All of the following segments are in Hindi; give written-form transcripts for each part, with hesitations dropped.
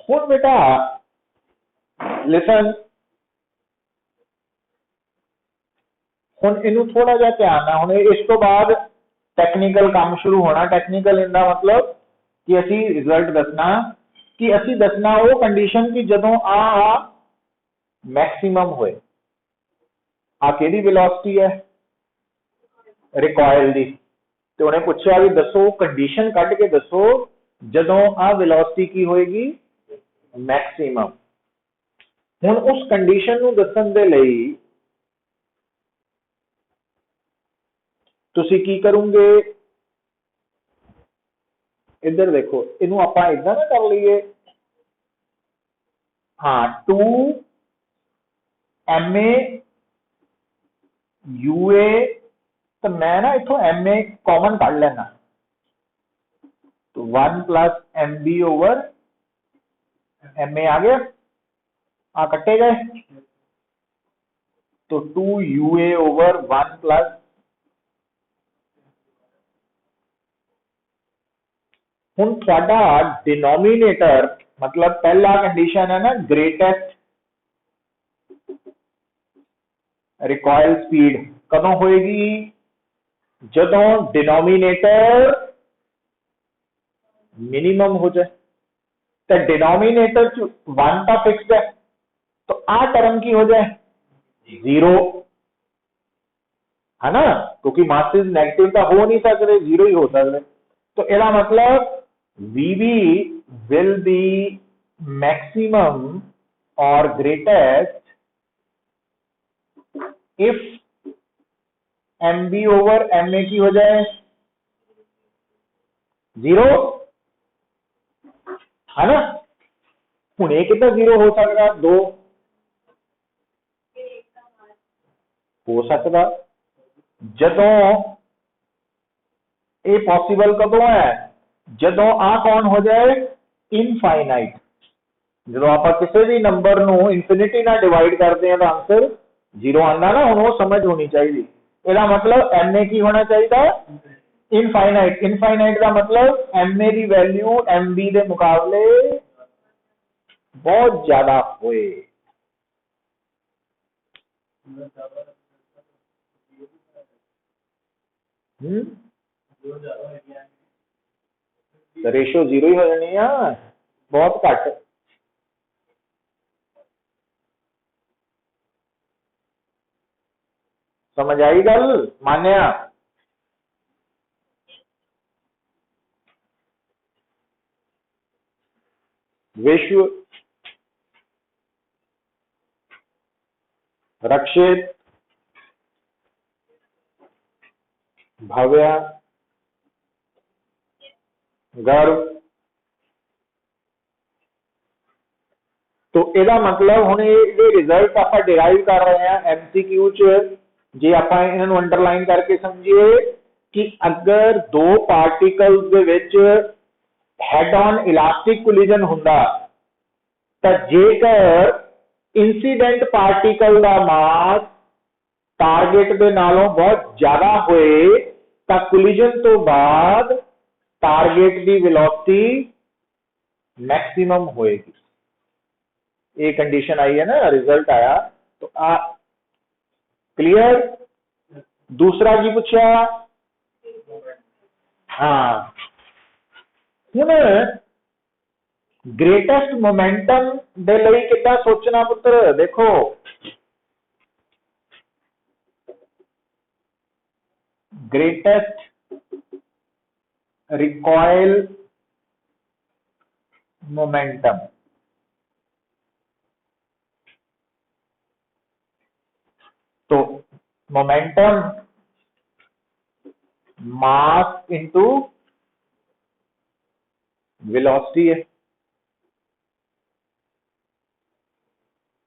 हुण बेटा लिसन, हुण इनू थोड़ा जिहा ध्यान नाल, हुण इस तो बाद टैक्नीकल काम शुरू होना। टैक्नीकल इनका मतलब कि असी रिजल्ट दसना, कि असी दसना वो कंडीशन कि जदों आ मैक्सिमम होए। आ केदी वेलोसिटी है? रिकॉयल दी। तो उन्हें पूछा भी दसो, कंडीशन कट के दसो जदों आ वेलोसिटी की होएगी? मैक्सिमम। हुण उस कंडीशन नूं दसन दे लई तुसी की करोगे? इधर देखो, इनू आपां इदां ना कर लीए, हाँ 2 MA UA, तो मैं ना इथों MA कॉमन कढ़ लेना, तो 1 प्लस MB ओवर MA आ गया, आ कट्टे गए, तो 2 UA ओवर 1 प्लस, हुण तुहाडा डिनोमिनेटर मतलब पहला कंडीशन है ना ग्रेटेस्ट रिकॉयल स्पीड कदों होएगी? जदों डिनोमिनेटर मिनिमम हो जाए। तो डिनोमिनेटर 1 का फिक्स्ड है, तो आ टर्म की हो जाए 0, है ना, क्योंकि मासेस नेगेटिव तो हो नहीं सकते, 0 ही हो सकते। तो इसका मतलब VB will be maximum or greatest if MB over MA की हो जाए 0, है ना। हुण ये कितना 0 हो सकता? 2 हो सकता। जदों ये पॉसिबल कदों है? जदों आ कौन हो जाए? इनफाइनाइट। जो आप किसी भी नंबर नू इनफिनिटी ना डिवाइड करते हैं तो आंसर 0 आंदा ना, हुण वो समझ होनी चाहिए। इसका मतलब MA की होना चाहिए? इनफाइनाइट। इनफाइनाइट का मतलब MA की वैल्यू MB के मुकाबले बहुत ज्यादा होए। रेशो 0 ही हो जानी है, बहुत घट। समझ आई गल? मान्या? विश्व, रक्षित, भव्य, गर्व। तो ਇਹਦਾ मतलब ਹੁਣ ਇਹ रिजल्ट आप डिराइव कर रहे हैं MCQ च, जे आप इन्हों अंडरलाइन करके समझिए कि अगर दो particles they which head on elastic collision हुंदा तो जेकर इंसीडेंट पार्टिकल का मास टारगेट दे नालों बहुत ज्यादा होए तो कोलिजन तो बाद टारगेट की वेलोसिटी मैक्सिमम होएगी। ये कंडीशन आई है ना, रिजल्ट आया। तो आ क्लियर? दूसरा की पूछा, हाँ हुण ग्रेटेस्ट मोमेंटम दे लई कितना सोचना पुत्र? देखो ग्रेटेस्ट रिकॉयल मोमेंटम, तो मोमेंटम मास इंटू वेलोसिटी है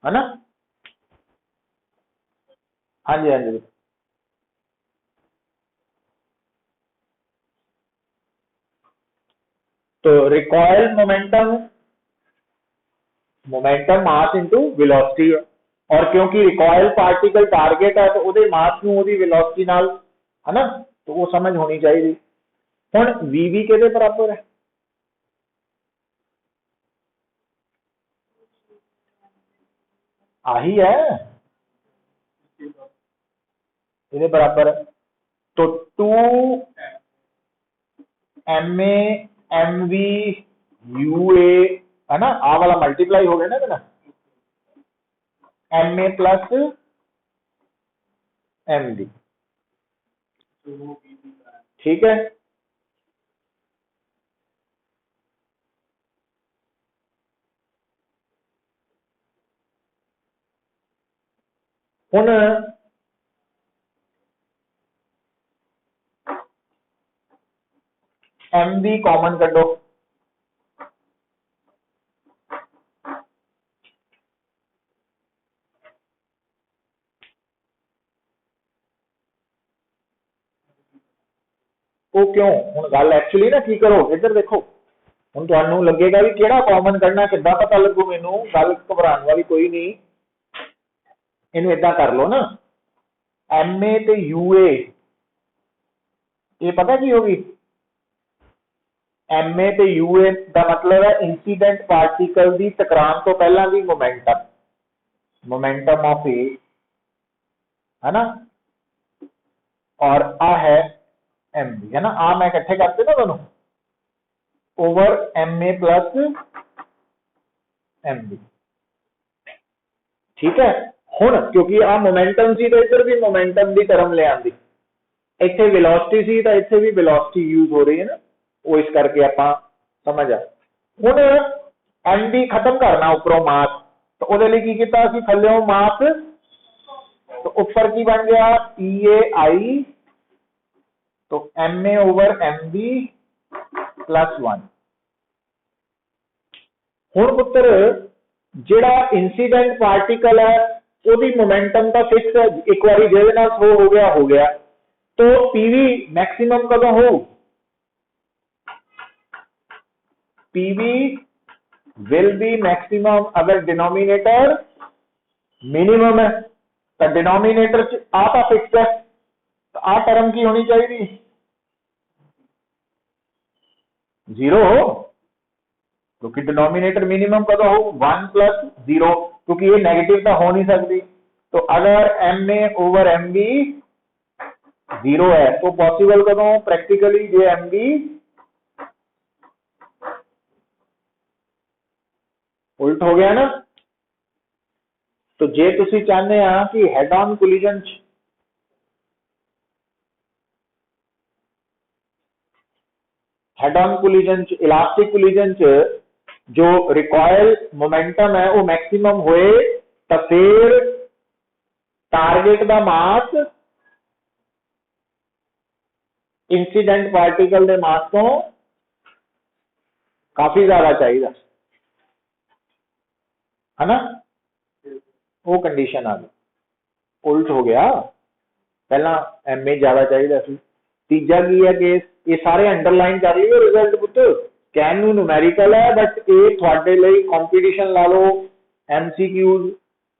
ना। हाँ जी, हाँ जी। तो recoil momentum, momentum mass into velocity है, और क्योंकि रिकॉयल पार्टिकल टारगेट है तो उहदे मास नूं उहदी वेलोसिटी नाल, है ना, तो वो समझ होनी चाहिए। हुण VB किहदे बराबर है? आही है ये बराबर है। तो 2 MA MV UA है ना, आ वाला मल्टीप्लाई हो गया ना मेरा, MA प्लस MV, ठीक है। हुन MV कॉमन कड्डो, वो क्यों, हुन गल एक्चुअली ना की करो, इधर देखो, हुन तुहानू लगेगा भी केड़ा कॉमन कढ़ना, किद्दां पता लगू मैनू, गल घबराने वाली कोई नहीं। इनू इदां कर लो ना, MA ते UA, ये पता की होगी, MA ते UA का मतलब है इंसीडेंट पार्टिकल की टकरान तो पहला की मोमेंटम, मोमेंटम ऑफ ए, है ना, और आ है MB, है ना, आ मैं इकट्ठे करते ना दोनों, ओवर MA प्लस MB, ठीक है। हुन क्योंकि आ मोमेंटम सी तो इधर भी मोमेंटम की टर्म ले आंदी, इत्थे वेलोसिटी सी तो इत्थे भी वेलोसिटी यूज हो रही है ना, वो इस करके आपां समझ आ। हुन MB खत्म करना उपरों मास, तो ਉਹਦੇ ਲਈ ਕੀ ਕੀਤਾ ਅਸੀਂ ਥੱਲਿਓਂ मास, तो ऊपर की बन गया PAI, तो MA ओवर MB प्लस 1। हुण पुत्र जिहड़ा इंसीडेंट पार्टिकल है ਉਹਦੀ मोमेंटम तो फिक्स है, एक बार ਜਿਹਦੇ ਨਾਲ थ्रो हो गया, तो PV मैक्सिमम कदों हो, PV विल बी मैक्सिमम अगर डिनोमिनेटर मिनिमम है, तो डिनोमिनेटर आ फिक्स है, तो आ टर्म की होनी चाहिए 0, क्योंकि डिनोमिनेटर मिनिमम कदों हो 1 प्लस 0, क्योंकि ये नेगेटिव तो हो नहीं सकती। तो अगर MA ओवर MB 0 है तो पॉसिबल कदों, प्रैक्टिकली जो MB उल्ट हो गया ना। तो जे तुसी चाहते हैं कि head on collision elastic collision जो रिकॉयल मोमेंटम है वो मैक्सिमम होए, तो फिर टारगेट का मास इंसीडेंट पार्टिकल के मास तो काफी ज्यादा चाहिए, है ना, वो कंडीशन आ गई, उल्ट हो गया, पहला MA ज्यादा चाहिए सी। तीजा की है केस, ये सारे अंडरलाइन कर लियो रिजल्ट पुत्र, कहने न्यूमेरिकल है बट ये थोड़े लिए कंपटीशन ला लो, MCQs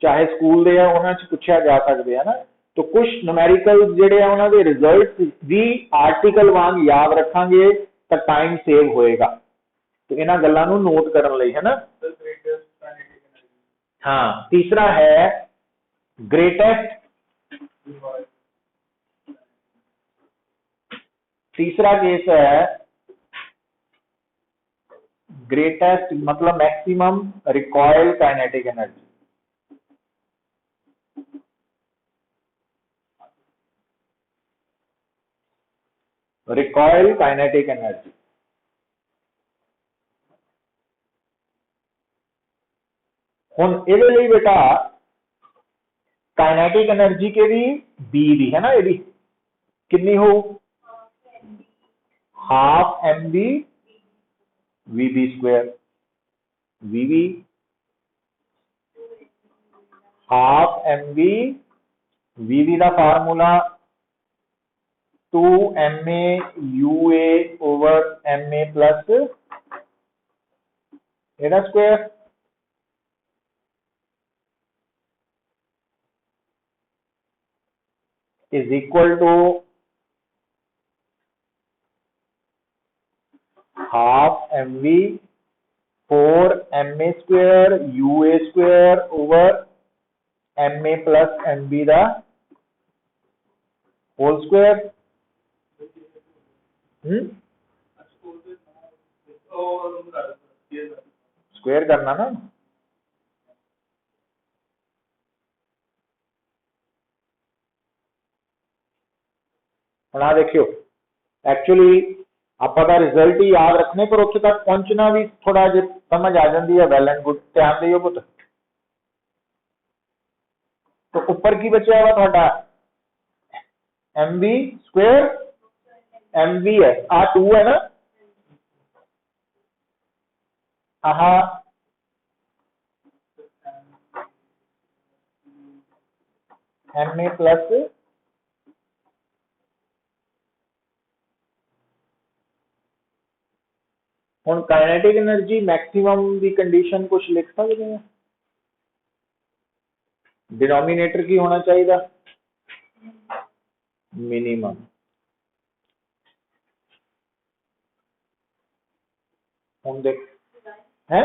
चाहे स्कूल दे उन्हां च पूछा जा सकते है ना। तो कुछ न्यूमेरिकल जिहड़े उन्होंने रिजल्ट भी आर्टिकल वांग याद रखांगे तो टाइम सेव होएगा, तो इन्हां गल्लां नूं नोट करन लई, है ना। हाँ, तीसरा है ग्रेटेस्ट, तीसरा केस है ग्रेटेस्ट मतलब maximum recoil kinetic energy, recoil kinetic energy. हुन इहदे लई बेटा काइनेटिक एनर्जी के भी बी दी है ना, ये कितनी हो, half MB VB square, VB half MB VB का formula 2MA UA over MA plus एरा square, is equal to half MV 4MA square UA square over M A plus M B का होल स्क्वायर। स्क्वायर करना ना, ਹੁਣ ਆ देखियो एक्चुअली ਆਪਾਂ ਦਾ रिजल्ट ही याद रखने पर उत्थे तक पहुंचना भी थोड़ा जिहा समझ आ जाती है। वैल एंड गुड, ध्यान दियो पुत। तो ऊपर की बचा हुआ थोड़ा M B square, M B है आ 2 है ना, आह एम ए प्लस हुण काइनेटिक एनर्जी मैक्सिमम की कंडीशन कुछ लिख सकते हैं। डिनोमीनेटर की होना चाहिए मिनिमम। हुण देख है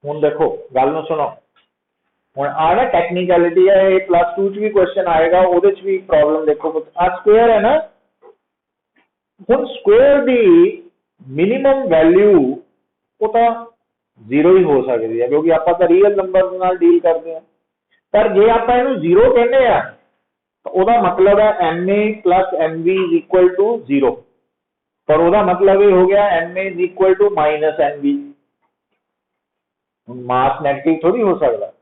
हुण देखो गल नूं सुनो। हुण आ ना टेक्निकलिटी है, ये +2 च भी क्वेश्चन आएगा, ਉਹਦੇ ਚ भी प्रॉब्लम देखो। आ स्क्वायर है ना, हुण स्क्वायर दी मिनिमम वैल्यू वो तो 0 ही हो सकती है, क्योंकि आप रियल नंबर नाल डील करते हैं। पर जे आप इनू 0 कहने आ तो ਉਹਦਾ मतलब है M A plus M B is equal to 0, पर ਉਹਦਾ मतलब ये हो गया M A is equal to minus M B. Mass negative थोड़ी हो सकता।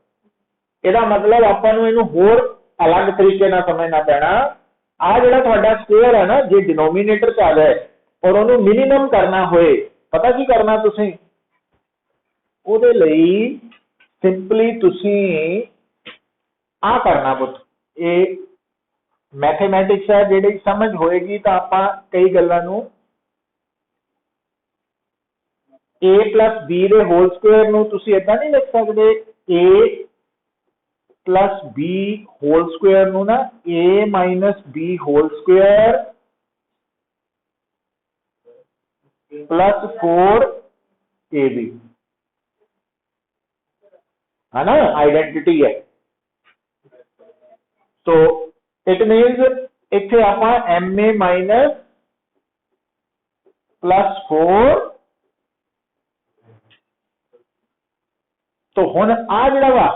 ਇਹਦਾ मतलब ਆਪਾਂ ਨੂੰ ਇਹਨੂੰ ਹੋਰ अलग तरीके ਨਾਲ समझना पैना। आ ਜਿਹੜਾ ਤੁਹਾਡਾ स्क्वायर है ना, जे डिनोमीनेटर च आ जाए और ਉਹਨੂੰ मिनिमम करना होए, पता की करना ਤੁਸੀਂ ਉਹਦੇ ਲਈ सिंपली ਤੁਸੀਂ आ करना पुत। ये मैथमेटिक्स है, ਜਿਹੜੀ समझ होएगी तो ਆਪਾਂ कई ਗੱਲਾਂ ਨੂੰ a प्लस b ਦੇ होल स्क्वायर ਨੂੰ ਤੁਸੀਂ ਇਦਾਂ नहीं लिख सकते a plus B whole square नु ना a minus B whole square plus 4ab है ना, आइडेंटिटी है। तो इट मीन्स इथे आप एम ए माइनस प्लस 4। तो हुण आ जिहड़ा वा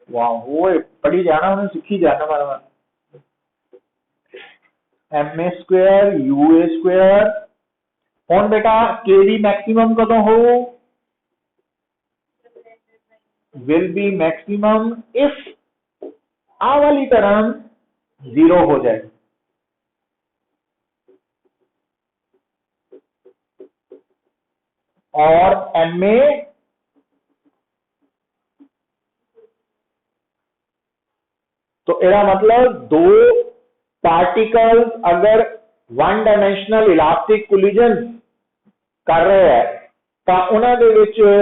वाह वो पढ़ी जाना, उन्हें सीखी जाना मारा। M A square U A square. हुण बेटा के दी मैक्सिमम कदों हो, विल बी मैक्सिमम इफ आ वाली टर्म 0 हो जाए। और एम ए तो एरा मतलब दो पार्टिकल्स अगर वन डायमेंशनल इलास्टिक कोलिजन कर रहे हैं तो उन्होंने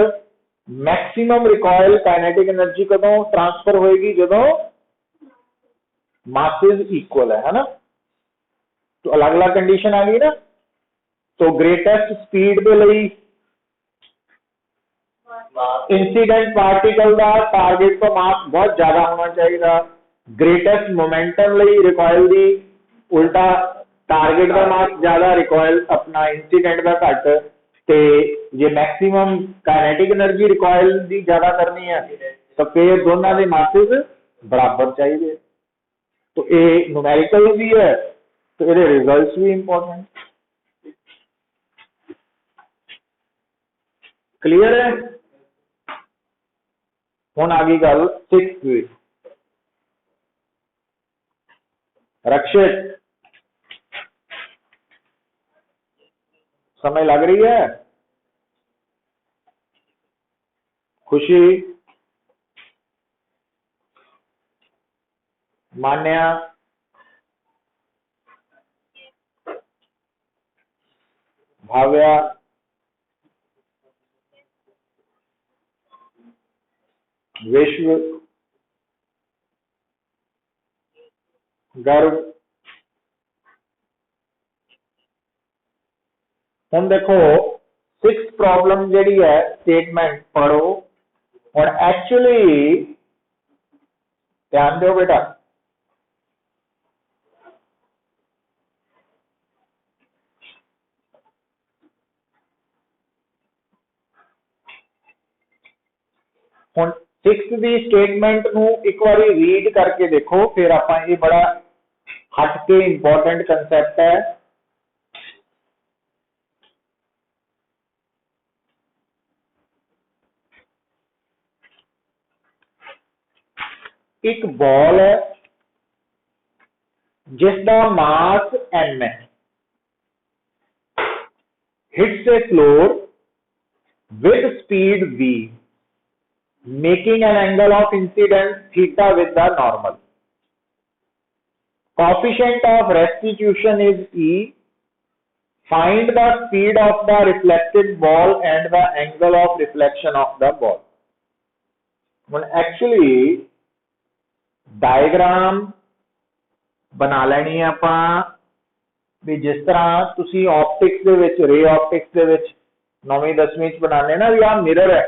मैक्सिमम रिकॉयल काइनेटिक एनर्जी कदों ट्रांसफर होएगी, जदों मासेस इक्वल है ना। तो अलग अलग कंडीशन आ गई ना। तो ग्रेटेस्ट स्पीड के लिए इंसीडेंट पार्टिकल का टारगेट तो मास बहुत ज्यादा होना चाहिए। ग्रेटेस्ट मोमेंटम लिए रिकॉयल की उल्टा टारगेट का मास ज्यादा, रिकॉयल अपना इंसीडेंट का घट। ते J maximum kinetic energy recoil की ज्यादा करनी है तो फिर दोनों के मासेस बराबर चाहिए। तो ये न्यूमेरिकल भी है, तो ये रिजल्ट्स भी इंपॉर्टेंट। क्लियर है। हुण आ गई गल 6th। रक्षित समय लग रही है? खुशी, मान्या, भाव्या, विश्व गर्व। हम देखो 6th प्रॉब्लम जी है स्टेटमेंट पढ़ो और एक्चुअली ध्यान दो बेटा, हम 6th दी स्टेटमेंट नू एक बार रीड करके देखो, फिर आप ये बड़ा हट के इंपॉर्टेंट कंसेप्ट है। एक बॉल है जिसका मास m है, hits A floor with speed v, making an angle of incidence theta with the normal. Coefficient of restitution is e. Find the speed of the reflected ball and the angle of reflection of the ball. Well, actually diagram बना लेनी है ਆਪਾਂ भी जिस तरह तुसी ऑप्टिक्स दे विच रे ऑप्टिक्स दे विच 9वीं 10वीं च बनाने ना भी आ मिरर है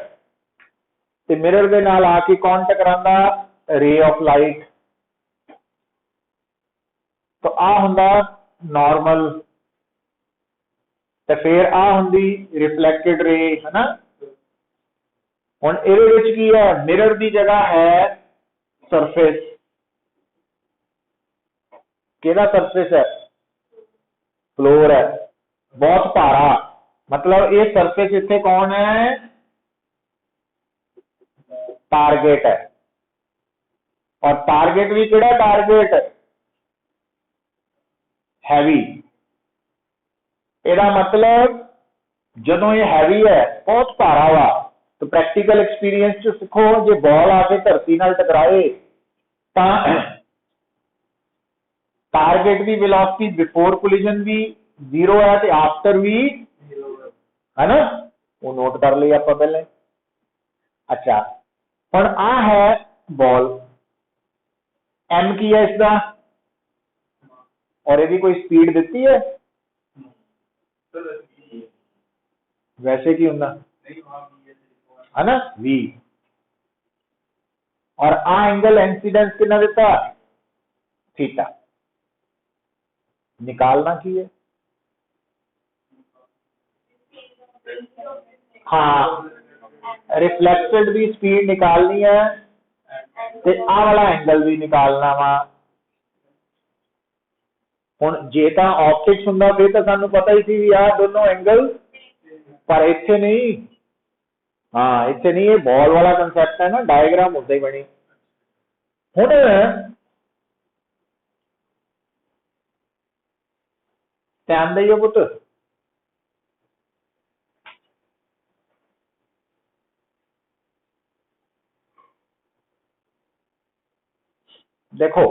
ते मिरर दे नाल आके कौन टकरांदा रे ऑफ लाइट, तो आ हुंदा नॉर्मल ते फिर आ हुंदी रिफ्लेक्टेड रे है ना। हुण इहदे विच की है मिरर दी जगह है सरफेस, केदा सरफेस है फ्लोर है, बहुत भारा, मतलब ये सरफेस इत्थे कौन है टारगेट है, और टारगेट भी केड़ा टारगेट हैवी। एदा मतलब जदों ये हैवी है बहुत भारा वा तो प्रैक्टिकल एक्सपीरियंस च सिखो जे बॉल आके धरती नाल टकराए तां टारगेट की वेलोसिटी बिफोर कोलिजन भी 0 है तो आफ्टर भी है ना, वो नोट कर लिया आप पहले। अच्छा हुण आ है बॉल, एम की है इसका और यदि कोई स्पीड दी है वैसे की हुंदा है ना v, और आ एंगल इंसिडेंस कितना दिता थीटा, निकालना की है हाँ रिफ्लेक्टेड भी स्पीड निकालनी है ते आ वाला एंगल भी निकालना वा। हुण जे तां ऑप्टिक्स हुंदा फिर तां सानू पता ही सी भी आ दोनों एंगल, पर इत्थे नहीं, हाँ इत्थे नहीं, ये बॉल वाला कंसेप्ट है ना, डायग्राम उदा ही बनी। हुण ध्यान दइयो पुत, देखो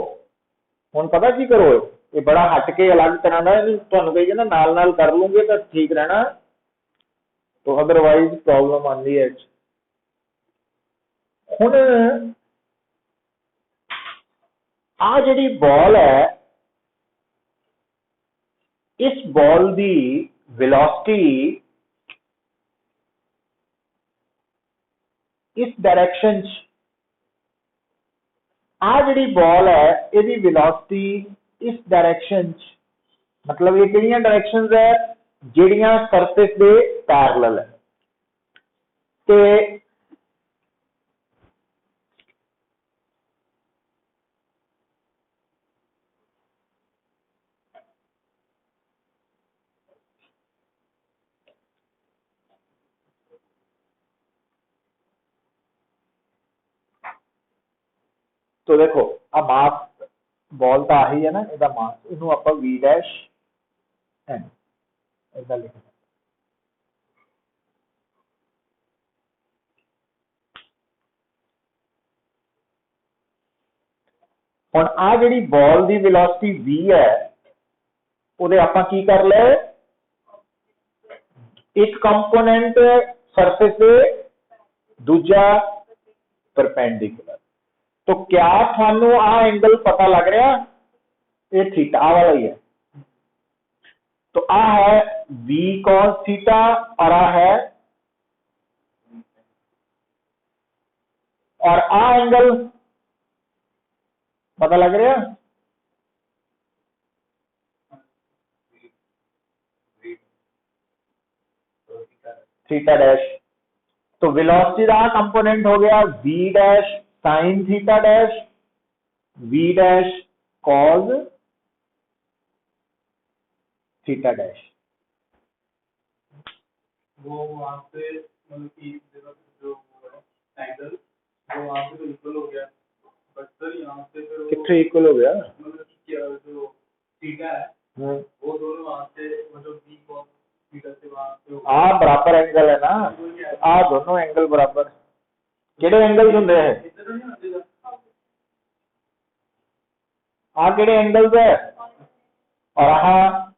हुण पता की करो, ये बड़ा हट के अलग तरह का तुहानू कही ना नाल नाल कर लूंगे तो ठीक रहना, तो अदरवाइज प्रॉब्लम आती है। हुण आ जिहड़ी बॉल है इस बॉल की वेलोसिटी इस डायरेक्शन आ जिहड़ी बॉल है यदि वेलोसिटी इस डायरेक्शन, मतलब ये किहड़ियां डायरेक्शंस है जिहड़ियां सरफेस दे पैरेलल है, ते तो देखो आ मास बॉल तो आही है ना, इसका मास इनू आप वी डैश एन ऐसा लिखना। हुण आ जिहड़ी बॉल की वेलोसिटी वी है उहदे आपां की कर ले, एक कंपोनेंट सरफेस दे, दूजा परपेंडिकुलर। तो क्या थानू आ एंगल पता लग रहा, ये थीटा आ वाला ही है। तो आ है v cos थीटा और आ एंगल पता लग रहा, थीटा डैश। तो वेलोसिटी का कंपोनेंट हो गया v dash sine theta dash, v dash cos theta dash. वो वहां से मतलब कि जो एंगल वो वहां से तो इक्वल हो गया, बट सर यहाँ से फिर कितने इक्वल हो गया, मतलब कि जो थीटा है वो दोनों वहां से मतलब v cos थीटा से वहां से आ बराबर एंगल है ना, आ दोनों एंगल बराबर। केड़े एंगल्स होंदे है, आ केड़े एंगल्स है, और आ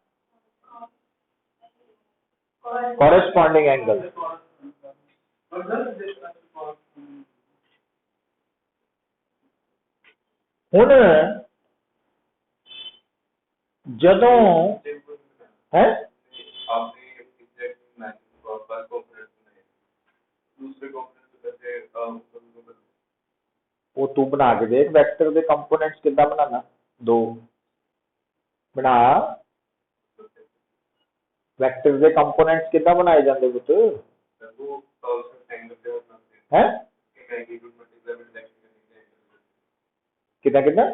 कॉरेस्पॉन्डिंग एंगल। हुण जदों है वो तू बना के देख, वेक्टर के कंपोनेंट्स कितना बनाना, दो बना, वेक्टर के कंपोनेंट्स कितना बनाए जाते पुत है, कितना कितना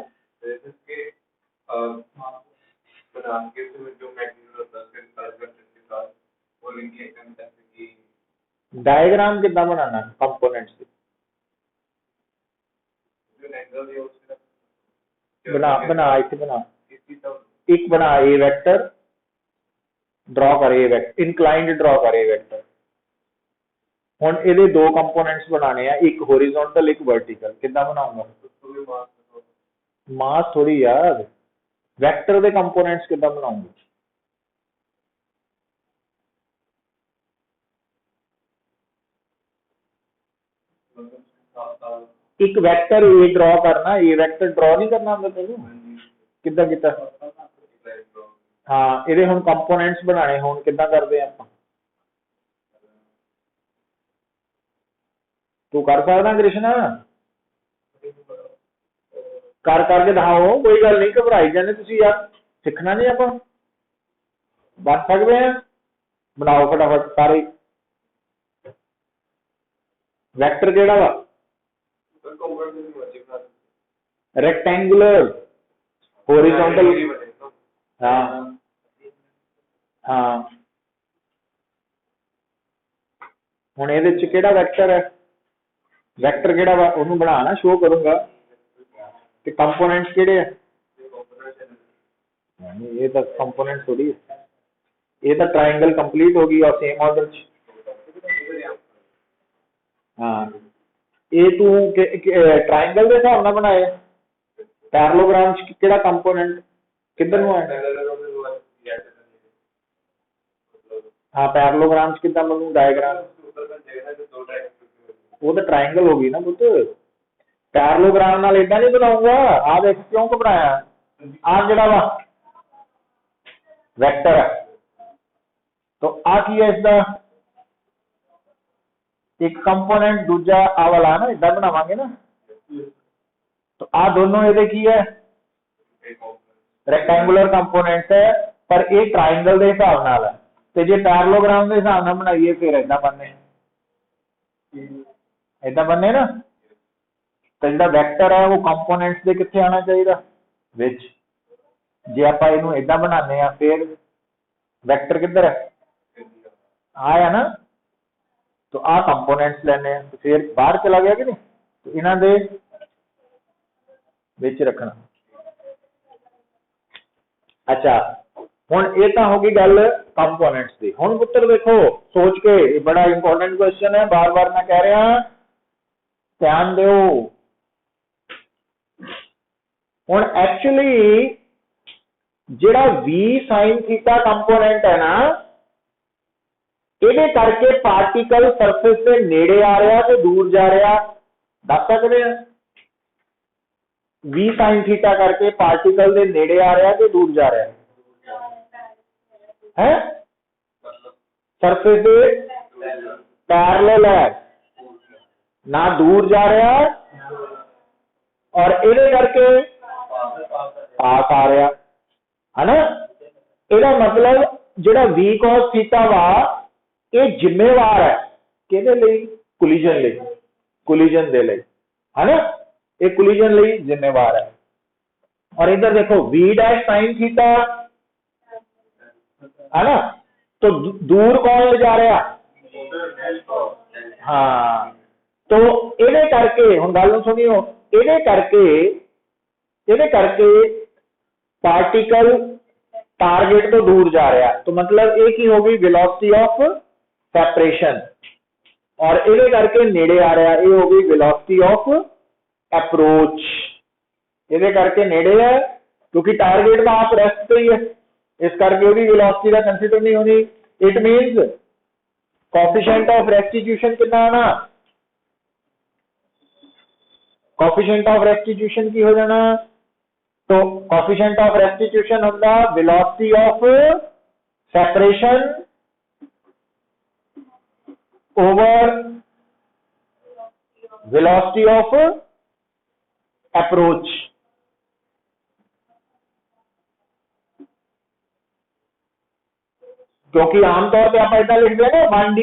डायग्राम कितना बनाना कंपोनेंट्स की, बना बना इतने बना, एक बना ए वेक्टर ड्रॉ कर, ए वेक्टर इनक्लाइंड ड्रॉ कर ए वेक्टर। हुण इहदे दो कंपोनेंट्स बनाने हैं, एक हॉरिजॉन्टल एक वर्टिकल, कितना बनाऊंगा, मास थोड़ी यार, वेक्टर के कंपोनेंट्स कितना बनाऊंगा, एक वेक्टर ए ड्रॉ करना, ए वेक्टर ड्रॉ नहीं करना ਹੁੰਦਾ ਤੈਨੂੰ, कितना कितना हाँ ਇਹਦੇ ਹੁਣ ਕੰਪੋਨੈਂट्स ਬਣਾਣੇ ਹੋਣ ਕਿੱਦਾਂ ਕਰਦੇ ਆਪਾਂ, तू कर सकदा कृष्ण, कर करके दिखाओ, कोई गल नहीं घबराई जाने तुसी यार, सीखना नहीं आप बन सकते हैं, बनाओ फटाफट सारे। वेक्टर केड़ा वा, रेक्टेंगुलर हॉरिजॉन्टल, हाँ हाँ हुण इहदे च केड़ा वेक्टर है, वेक्टर केड़ा वा ओनू बनाना शो करूंगा, ते कंपोनेंट्स केड़े है, ये तो कंपोनेंट थोड़ी है, ये तो ट्राइंगल कंप्लीट होगी और सेम ऑर्डर च, हाँ ये तू ट्राइंगल के हिसाब नाल बनाए, पैरेललोग्राम च केड़ा कंपोनेंट किधर नु है, हाँ पैरेललोग्राम च किदां बनू डायग्राम, वो तो ट्राइंगल होगी ना पुत, पैरेललोग्राम नाल इदां नहीं बनाऊंगा, आ देख क्यों घबराया, आ जेड़ा वा वेक्टर है, तो आ की है इसका एक कंपोनेंट, दूजा आ वाला ना इदां बनावांगे ना, तो आ दोनों ये की है रेक्टेंगुलर कंपोनेंट है, पर ये ट्राइंगल के हिसाब नाल है, तो जे पैरेललोग्राम के हिसाब नाल बनाइए फिर इदां बनने, इदां बनने ना, तो जो वैक्टर है वो कंपोनेंट्स के कितने आना चाहिए विच, जे आप इनू इदां बनाने फिर वैक्टर किधर है आया ना, तो आ कंपोनेंट्स लेने तो फिर बाहर चला गया कि नहीं, तो इन्हां दे विच रखना। अच्छा हुण ये तो होगी गल कंपोनेंट्स की, हुण पुत्र देखो सोच के, बड़ा इंपॉर्टेंट क्वेश्चन है, बार बार मैं कह रहा ध्यान दो। हुण एक्चुअली जिहड़ा v sin थीटा कंपोनेंट है ना, ये करके पार्टिकल सरफेस से नेड़े आ रहा तो दूर जा रहा, दस सकते हैं v sin थीटा करके पार्टिकल के नेड़े आ रहा कि दूर जा रहा है सरफेस के पैरेलल है ना दूर जा रहा और इहदे करके पास आ रहा है ना। ਇਹਦਾ मतलब ਜਿਹੜਾ v cos थीटा वा ये जिम्मेवार है किहदे ਲਈ कोलिजन दे ਲਈ है ना, ये कोलिजन ਲਈ जिम्मेवार है। और इधर देखो v डैश sin थीटा है ना, तो दूर कौन ले जा रहा हाँ, तो ਇਹਦੇ करके हुण गल नूं सुनियो ਇਹਦੇ करके पार्टिकल टारगेट तो दूर जा रहा है, तो मतलब एक ही होगी वेलोसिटी ऑफ सेपरेशन और ये करके नेड़े आ रहा है, ये होगी वेलोसिटी ऑफ अप्रोच। ये करके नेड़े है क्योंकि टारगेट का आप रेस्ट पे ही है, इस करके वो वेलोसिटी का कंसीडर नहीं होनी। It means coefficient of restitution कितना आना, कोएफिशिएंट ऑफ रेस्टिट्यूशन की हो जाना, तो कोएफिशिएंट ऑफ रेस्टिट्यूशन होगा velocity of separation over velocity of approach. क्योंकि आमतौर पर आप ऐसा लिखते हैं ना 1d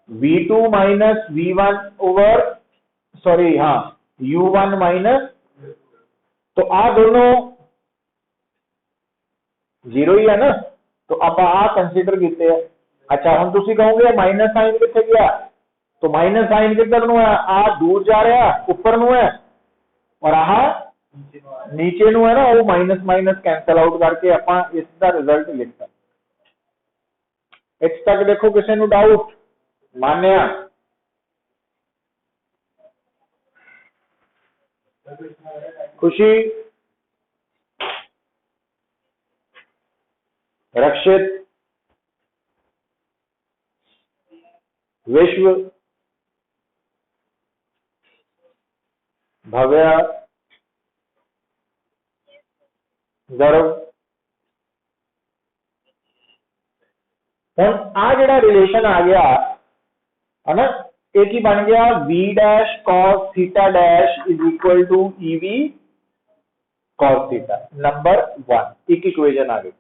v2 minus v1 over sorry हाँ u1 माइनस, तो आ दोनों जीरो ही है ना, तो आप आ कंसीडर किते हैं। अच्छा हम तुसी कहोगे माइनस साइन कितने गया, तो माइनस साइन किधर नु है, आ दूर जा रहा ऊपर नु है और आह नीचे नु है ना, वो माइनस माइनस कैंसल आउट करके आप इसका रिजल्ट लिखता। इस तक देखो किसी नु डाउट मान्या खुशी रक्षित विश्व भव्य गर्व। हुण आ जिहड़ा रिलेशन आ गया है ना, एक ही बन गया v dash cos theta dash is equal to ev cos theta. Number 1 एक इक्वेशन आ गई।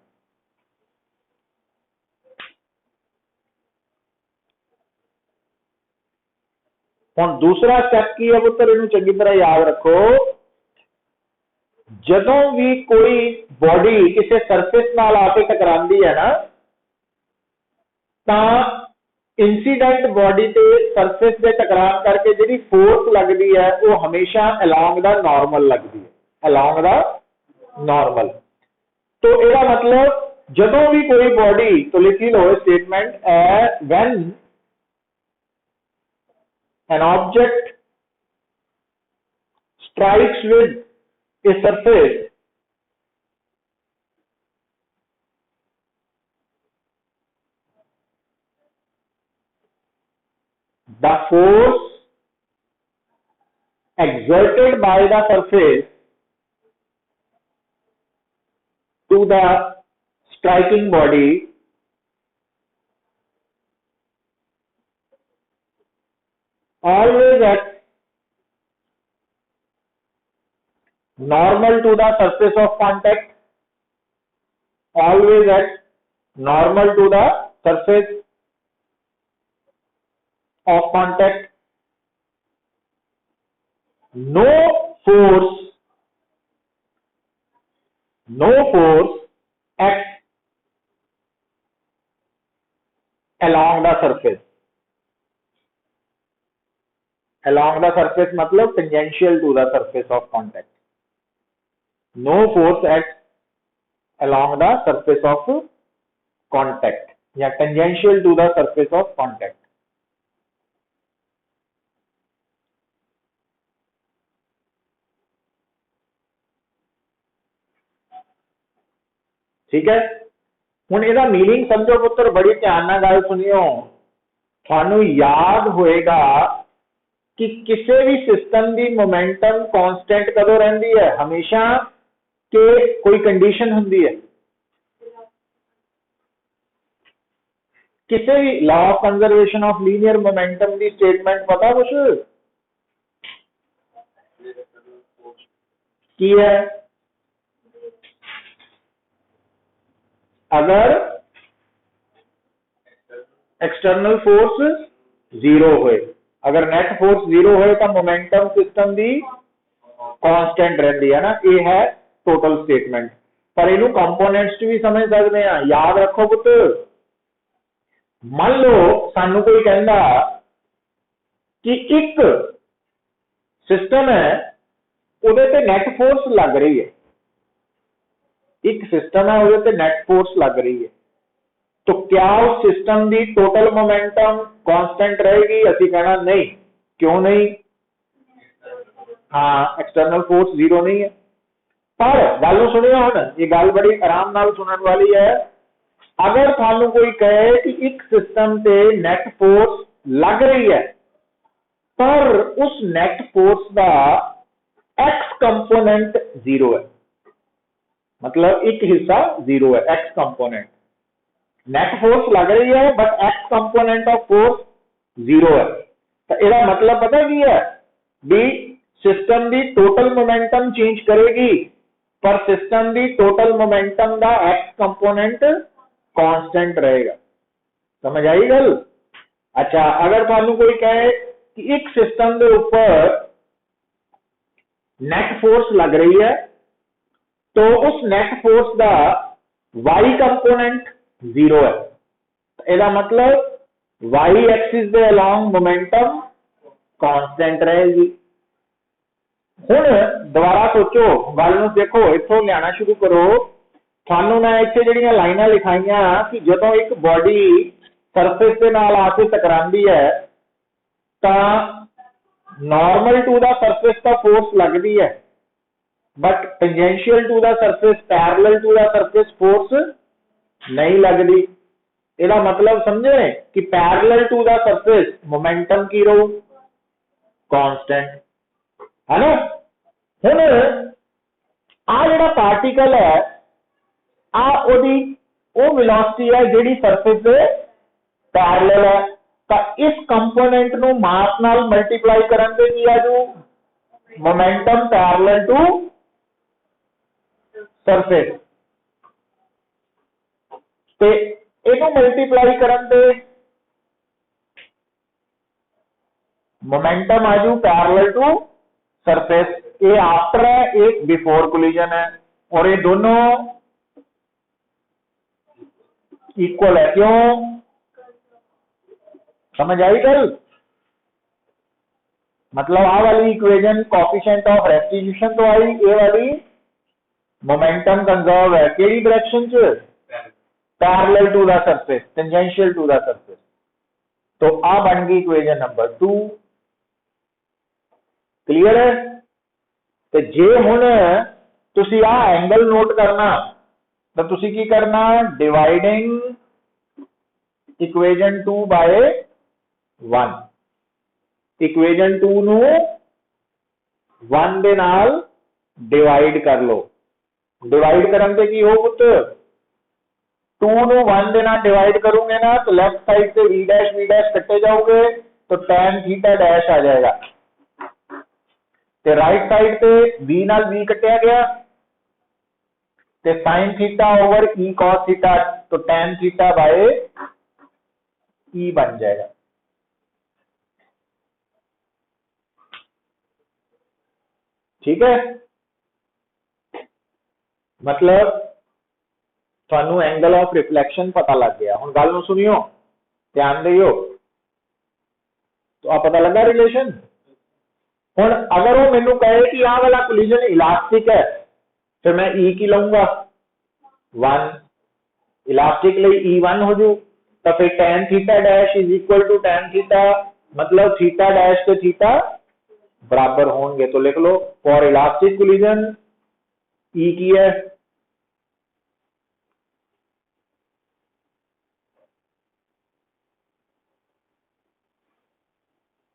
हुण दूसरा स्टेप की है पुत्र, इनू चंगी तरह याद रखो, जदों भी कोई बॉडी किसी सरफेस नाल आके टकरांदी है ना, तां इंसीडेंट बॉडी ते सरफेस दे टकरान करके जिहड़ी फोर्स लगती है वो हमेशा अलोंग द नॉर्मल लगती है, अलोंग द नॉर्मल। तो इसका मतलब जदों भी कोई बॉडी, तो लिखी लो statement when an object strikes with a surface the force exerted by the surface to the striking body always acts normal to the surface of contact, always acts normal to the surface of contact. No force acts along the surface. Along the surface मतलब tangential to the surface of contact. No force acts along the surface of contact या tangential to the surface of contact. ठीक है, हुण इहदा मीनिंग समझो पुत्र, बड़ी ध्यान नाल गल सुनियो। थानू याद होएगा कि किसी भी सिस्टम की मोमेंटम कांस्टेंट कदों रहिंदी है, हमेशा के कोई कंडीशन हुंदी है। किसी भी law of conservation of linear momentum की स्टेटमेंट पता कुछ की है? अगर एक्सटर्नल फोर्स जीरो होए, अगर नेट फोर्स जीरो होए तो मोमेंटम सिस्टम की कांस्टेंट रहती है ना, ये है टोटल स्टेटमेंट। पर इनू कंपोनेंट्स भी समझ सकते हैं। याद रखो पुत, मान लो सानू कोई कहता कि एक सिस्टम है, उहदे ते नेट फोर्स लग रही है, एक सिस्टम है उहदे ते नेट फोर्स लग रही है, तो क्या उस सिस्टम की टोटल मोमेंटम कांस्टेंट रहेगी? असी कहना नहीं। क्यों नहीं? हाँ, एक्सटर्नल फोर्स जीरो नहीं है। पर गल सुनियो हुण, ये गल बड़ी आराम नाल सुनने वाली है। अगर थानू कोई कहे कि एक सिस्टम से नेट फोर्स लग रही है, पर उस नेट फोर्स का एक्स कंपोनेंट जीरो है, मतलब एक हिस्सा जीरो है, एक्स कंपोनेंट। नेट फोर्स लग रही है but x component of force zero है, तो इसका मतलब पता की है भी सिस्टम की टोटल मोमेंटम चेंज करेगी, पर सिस्टम की टोटल मोमेंटम का एक्स कंपोनेंट कांस्टेंट रहेगा। समझ आई गल? अच्छा, अगर थानू कोई कहे कि एक सिस्टम के ऊपर नेट फोर्स लग रही है, तो उस नेट फोर्स का वाई कंपोनेंट जीरो है, इसका मतलब वाई एक्सिस के अलोंग मोमेंटम कांस्टेंट रहेगी। हुण दोबारा सोचो, गल नूं देखो, इत्थों लियाना शुरू करो। थानू मैं इत्थे जिहड़ियां लाइनां लिखाइयां कि जदों एक बॉडी सरफेस के नाल आके टकरांदी है, तां नॉर्मल टू द सरफेस का फोर्स लगती है, but tangential to the surface, parallel to the surface force नहीं लगती। इसका मतलब समझे कि parallel to the surface momentum की रो कांस्टेंट है ना। हुण आ जिहड़ा पार्टिकल है, आ ओदी वो वेलोसिटी है जिहड़ी सरफेस से पैरेलल है, तो इस कंपोनेंट नु मास नाल मल्टीप्लाई करन ते की आजू? Momentum parallel to surface. ते इनू मल्टीप्लाई करन ते मोमेंटम आजू पैरेलल टू सरफेस। ये आफ्टर है, एक बिफोर कोलिजन है, और ये दोनों इक्वल है। क्यों? समझ आई गल? मतलब आ वाली इक्वेशन कोएफिशिएंट ऑफ रेस्टिट्यूशन तो आई, ये वाली मोमेंटम कंजर्व है केड़ी डायरेक्शन च? Parallel to the surface, tangential to the surface. तो आ बन गई इक्वेशन नंबर 2। क्लियर है? तो जे हुण तुसी आ एंगल नोट करना, तो तुसी की करना? Dividing equation 2 bye 1। इक्वेशन 2 नु 1 दे नाल डिवाइड कर लो। डिवाइड करन ते की हो पुत? 2 नु 1 दे नाल डिवाइड करोगे ना, तो लेफ्ट साइड से v डैश कट्टे जाओगे, तो tan थीटा डैश आ जाएगा। ते राइट साइड से v नाल v कटिया गया, ते sin theta over e cos theta, तो tan थीटा बाय e बन जाएगा। ठीक है? मतलब थानू एंगल ऑफ रिफ्लेक्शन पता लग गया। हुण गल नूं सुनियो, ध्यान दियो। तो आ पता लगा रिलेशन। हुण अगर वो मैनू कहे कि आ वाला कोलिजन इलास्टिक है, फिर मैं ई की लऊंगा 1, इलास्टिक लिए ई 1 हो जू, तो फिर tan theta dash is equal to tan theta, मतलब थीटा डैश के थीटा बराबर होंगे। तो लिख लो फॉर इलास्टिक कोलिजन ई की है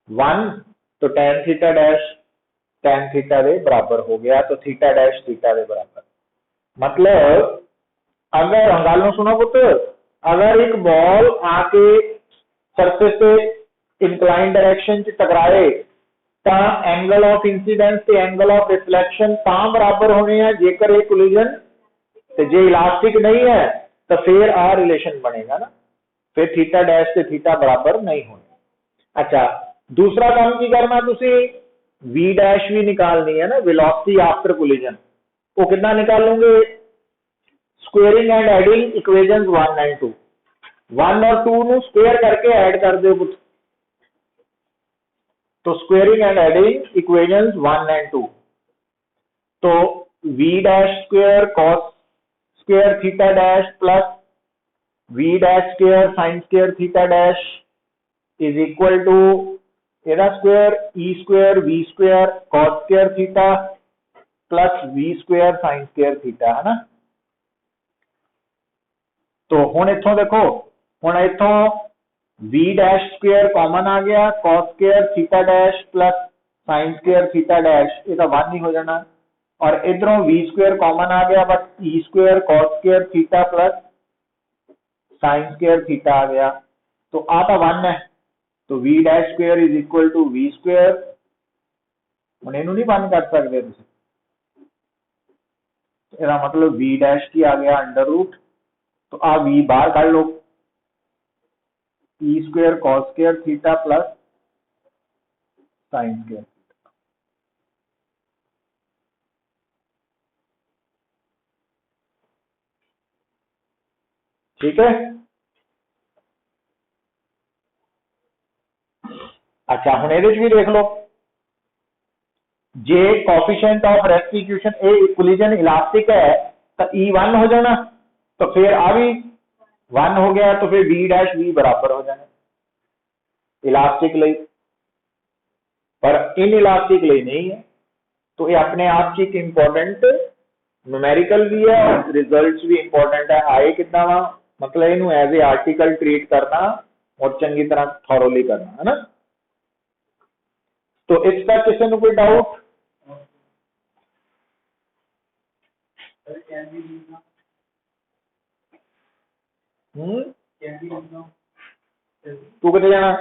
1 तो tan theta dash tan theta के बराबर हो गया, तो थीटा डैश थीटा के बराबर। मतलब अगर गल नूं सुनो पुत्र, अगर एक बॉल आके सरफेस से इंक्लाइन डायरेक्शन च टकराए तो एंगल ऑफ इंसीडेंस ते एंगल ऑफ रिफ्लैक्शन तां बराबर होने हैं जेकर ये कोलिजन ते जे इलास्टिक नहीं है तो फिर आ रिलेशन बनेगा ना, फिर थीटा डैश ते थीटा बराबर नहीं होने। अच्छा, दूसरा काम की करना तुसी वी डैश भी निकालनी है ना, वेलोसिटी आफ्टर कोलिजन। वो कितना निकालोगे? Squaring and adding equations 1 and 2, 1 और 2 नु स्क्वेयर करके ऐड कर दो पुत्र। तो squaring and adding equations 1 and 2, तो v dash square cos square theta dash plus v dash square sin square theta dash is equal to एरा square e square v square cos square theta plus v square sin square theta, है ना। तो हुण इथों देखो, हुण इथों v डैश स्क्वेयर कॉमन आ गया, cos square theta dash plus sin square theta dash, ये तो 1 ही हो जाना। और इधरों v स्क्वेयर कॉमन आ गया, but e square cos square theta plus sin square theta आ गया, तो आ तो 1 है, तो v dash square is equal to v square. हुण इहनूं नहीं बंद कर सकते तुसीं, इसका मतलब v डैश की आ गया अंडर रूट, तो आ v बाहर काढ लो, e square cos square theta plus sin square. ठीक है। अच्छा, हुण इहदे च भी देख लो, जे कोफिशिएंट ऑफ रेस्टिट्यूशन ए कोलिजन इलास्टिक है तो ई 1 हो जाना, तो फिर आ भी 1 हो गया, तो फिर डी डैश भी बराबर हो जाना इलास्टिक लई, पर इन इलास्टिक लई नहीं है। तो ये अपने आप च एक इंपॉर्टेंट न्यूमेरिकल भी है और रिजल्ट्स भी इंपॉर्टेंट है। आए कितना वा, मतलब इनू एज ए आर्टिकल ट्रीट करना और चंगी तरह थॉरोली करना, है ना। तो इस तक किसी को कोई doubt? Sir can be use now, can be use now, तू कितने जाना?